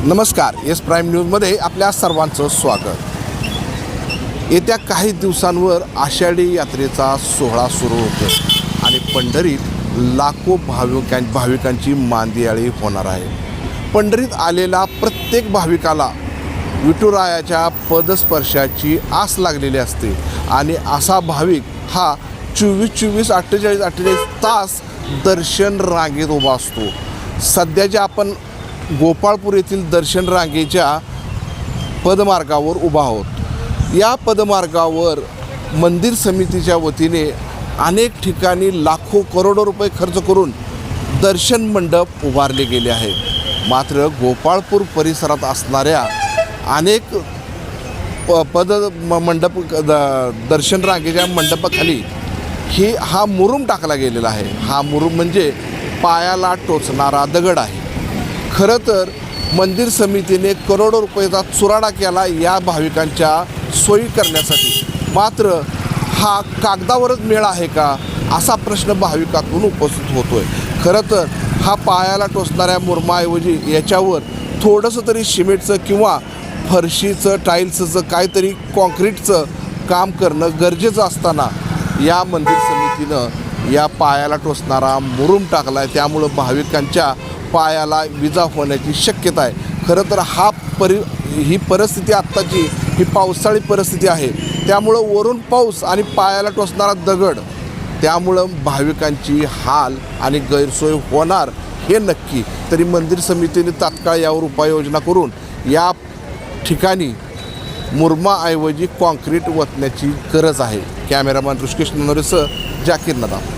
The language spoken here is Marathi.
नमस्कार, एस प्राईम न्यूजमध्ये आपल्या सर्वांचं स्वागत। येत्या काही दिवसांवर आषाढी यात्रेचा सोहळा सुरू होतो आणि पंढरीत लाखो भाविकांची मांदियाळी होणार आहे। पंढरीत आलेला प्रत्येक भाविकाला विठुरायाच्या पदस्पर्शाची आस लागलेली असते आणि असा भाविक हा 48 तास दर्शन रांगेत उभा असतो। सध्याच्या आपण गोपाळपूर येथील दर्शन रांगेच्या पदमार्गावर उभा आहोत। या पदमार्गावर मंदिर समितीच्या वतीने अनेक ठिकाणी लाखो करोडो रुपये खर्च करून दर्शन मंडप उभारले गेले आहेत। मात्र गोपाळपूर परिसरात असणाऱ्या अनेक दर्शन रांगेच्या मंडपाखाली हा मुरुम टाकला गेलेला आहे। हा मुरुम म्हणजे पायाला टोचणारा दगड आहे। खरं तर मंदिर समितीने करोडो रुपयाचा चुराडा केला या भाविकांच्या सोयी करण्यासाठी। मात्र हा कागदावरच मेळ आहे का असा प्रश्न भाविकातून उपस्थित होतोय। खरं तर हा पायाला टोचणाऱ्या मुरुमाऐवजी याच्यावर थोडंसं तरी सिमेंटचं किंवा फरशीचं टाईल्सचं काहीतरी कॉन्क्रीटचं काम करणं गरजेचं असताना या मंदिर समितीनं या पायाला टोचणारा मुरुम टाकला आहे। त्यामुळं भाविकांच्या पायाला विजा होण्याची शक्यता आहे। खरं तर ही परिस्थिती आत्ताची ही पावसाळी परिस्थिती आहे। त्यामुळं वरून पाऊस आणि पायाला टोचणारा दगड, त्यामुळं भाविकांची हाल आणि गैरसोय होणार हे नक्की। तरी मंदिर समितीने तात्काळ यावर उपाययोजना करून या ठिकाणी मुरुमाऐवजी कॉन्क्रीट ओतण्याची गरज आहे। कॅमेरामॅन ऋषिकेश ननोरेसह जाकीर नदाम।